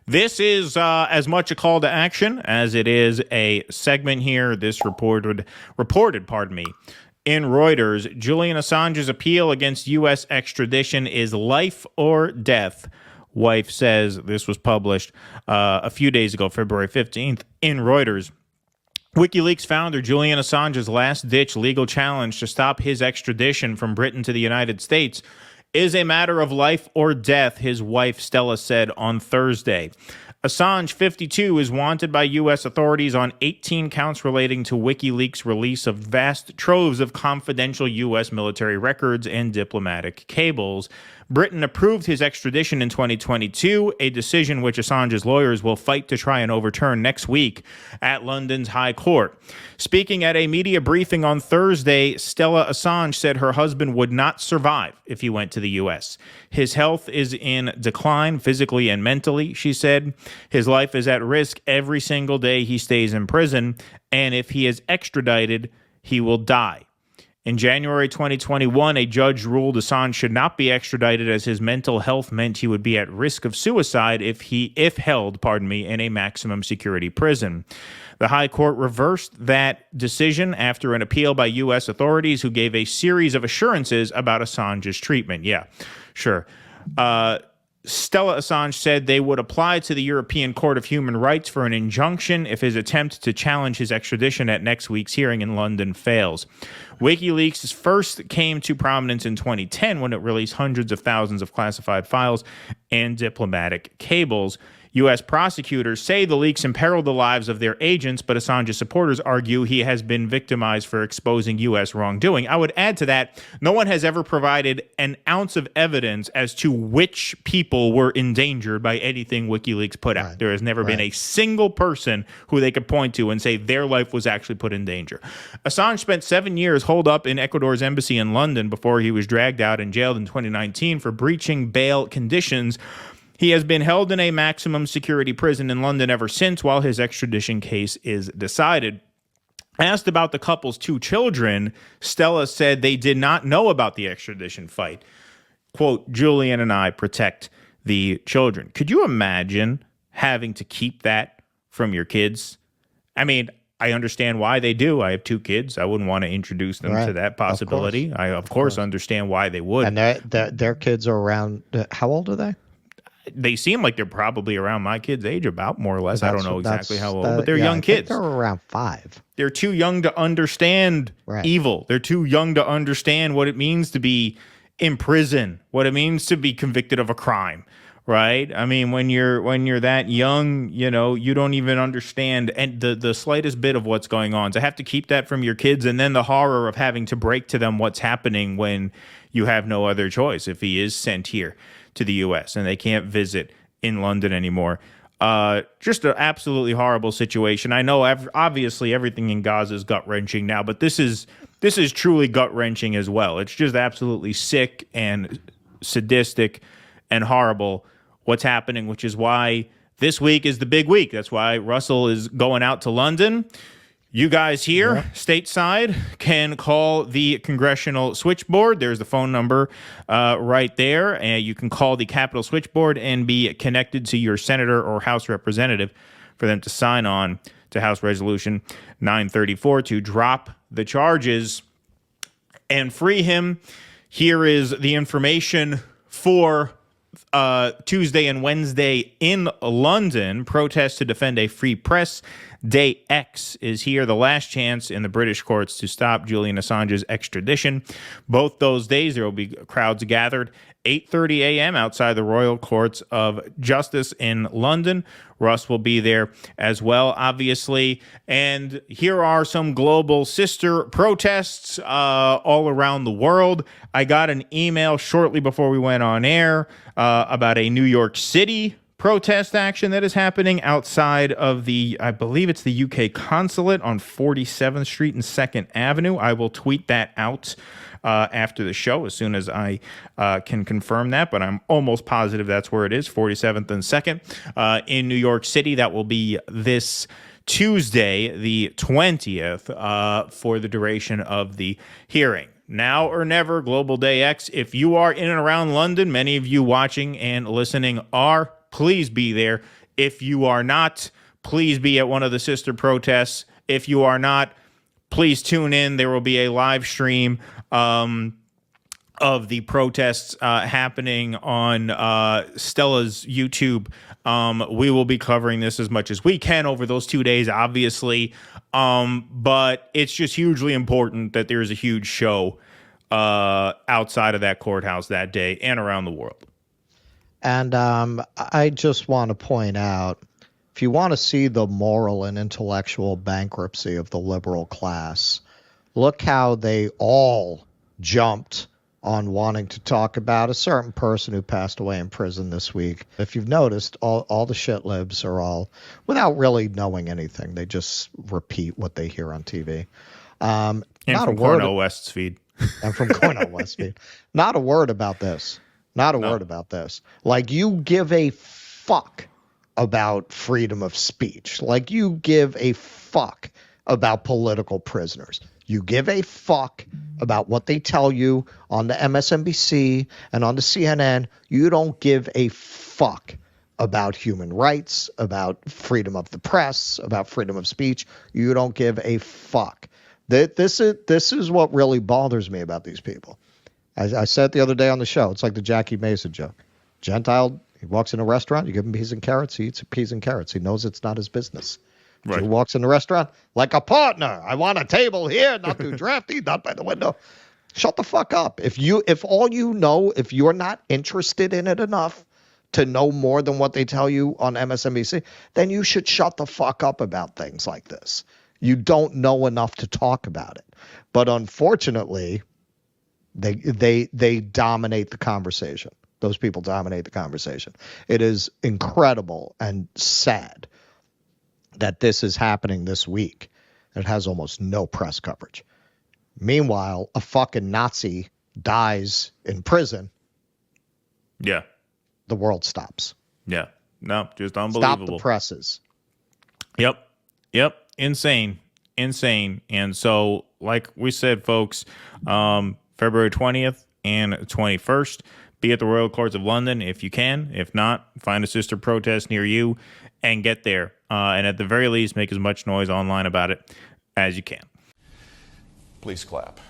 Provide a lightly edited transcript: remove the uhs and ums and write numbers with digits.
This is as much a call to action as it is a segment here. This reported, in Reuters, Julian Assange's appeal against U.S. extradition is life or death. Wife says this was published a few days ago, February 15th, in Reuters. WikiLeaks founder Julian Assange's last-ditch legal challenge to stop his extradition from Britain to the United States is a matter of life or death, his wife Stella said on Thursday. Assange, 52, is wanted by U.S. authorities on 18 counts relating to WikiLeaks' release of vast troves of confidential U.S. military records and diplomatic cables. Britain approved his extradition in 2022, a decision which Assange's lawyers will fight to try and overturn next week at London's High Court. Speaking at a media briefing on Thursday, Stella Assange said her husband would not survive if he went to the U.S. His health is in decline physically and mentally, she said. His life is at risk every single day he stays in prison, and if he is extradited, he will die. In January 2021, a judge ruled Assange should not be extradited as his mental health meant he would be at risk of suicide if held in a maximum security prison. The High Court reversed that decision after an appeal by U.S. authorities who gave a series of assurances about Assange's treatment. Yeah, sure. Stella Assange said they would apply to the European Court of Human Rights for an injunction if his attempt to challenge his extradition at next week's hearing in London fails. WikiLeaks first came to prominence in 2010 when it released hundreds of thousands of classified files and diplomatic cables. U.S. prosecutors say the leaks imperiled the lives of their agents, but Assange's supporters argue he has been victimized for exposing U.S. wrongdoing. I would add to that, no one has ever provided an ounce of evidence as to which people were endangered by anything WikiLeaks put out. Right. There has never been a single person who they could point to and say their life was actually put in danger. Assange spent 7 years holed up in Ecuador's embassy in London before he was dragged out and jailed in 2019 for breaching bail conditions. He has been held in a maximum security prison in London ever since while his extradition case is decided. Asked about the couple's 2 children, Stella said they did not know about the extradition fight. Quote, Julian and I protect the children. Could you imagine having to keep that from your kids? I mean, I understand why they do. I have 2 kids. I wouldn't want to introduce them to that possibility. Of course, understand why they would. And their kids are around, how old are they? They seem like they're probably around my kid's age, about more or less. I don't know exactly how old, but they're young kids. They're around 5. They're too young to understand evil. They're too young to understand what it means to be in prison, what it means to be convicted of a crime, right? I mean, when you're that young, you know, you don't even understand and the slightest bit of what's going on. To have to keep that from your kids, and then the horror of having to break to them what's happening when you have no other choice if he is sent here to the U.S. and they can't visit in London anymore. Just an absolutely horrible situation. I know obviously everything in Gaza is gut-wrenching now, but this is truly gut-wrenching as well. It's just absolutely sick and sadistic and horrible what's happening, which is why this week is the big week. That's why Russell is going out to London. You guys here, stateside, can call the congressional switchboard. There's the phone number right there. And you can call the Capitol switchboard and be connected to your senator or House representative for them to sign on to House Resolution 934 to drop the charges and free him. Here is the information for Tuesday and Wednesday in London. Protests to defend a free press. Day X is here, the last chance in the British courts to stop Julian Assange's extradition. Both those days, there will be crowds gathered 8:30 a.m. outside the Royal Courts of Justice in London. Russ will be there as well, obviously. And here are some global sister protests all around the world. I got an email shortly before we went on air about a New York City protest action that is happening outside of I believe it's the UK consulate on 47th Street and 2nd Avenue. I will tweet that out after the show as soon as I can confirm that, but I'm almost positive that's where it is, 47th and 2nd in New York City. That will be this Tuesday, the 20th, for the duration of the hearing. Now or never, Global Day X. If you are in and around London, many of you watching and listening are, please be there. If you are not, please be at one of the sister protests. If you are not, please tune in. There will be a live stream of the protests happening on Stella's YouTube. We will be covering this as much as we can over those 2 days, obviously. But it's just hugely important that there's a huge show outside of that courthouse that day and around the world. And I just want to point out, if you want to see the moral and intellectual bankruptcy of the liberal class, look how they all jumped on wanting to talk about a certain person who passed away in prison this week. If you've noticed, all the shit libs are all, without really knowing anything, they just repeat what they hear on TV. And not from a word Cornel West's feed. And from Cornel West's feed. Not a word about this. Not a word about this. Like, you give a fuck about freedom of speech. Like, you give a fuck about political prisoners. You give a fuck about what they tell you on the MSNBC and on the CNN. You don't give a fuck about human rights, about freedom of the press, about freedom of speech. You don't give a fuck. This is what really bothers me about these people. I said the other day on the show, it's like the Jackie Mason joke. Gentile, he walks in a restaurant, you give him peas and carrots, he eats peas and carrots. He knows it's not his business. Right. He walks in the restaurant like a partner. I want a table here, not too drafty, not by the window. Shut the fuck up. If all you know, if you're not interested in it enough to know more than what they tell you on MSNBC, then you should shut the fuck up about things like this. You don't know enough to talk about it. But unfortunately, they dominate the conversation. Those people dominate the conversation. It is incredible and sad that this is happening this week. It has almost no press coverage. Meanwhile, a fucking Nazi dies in prison. Yeah. The world stops. Yeah. No, just unbelievable. Stop the presses. Yep. Insane. And so, like we said, folks, February 20th and 21st, be at the Royal Courts of London if you can. If not, find a sister protest near you and get there. And at the very least, make as much noise online about it as you can. Please clap.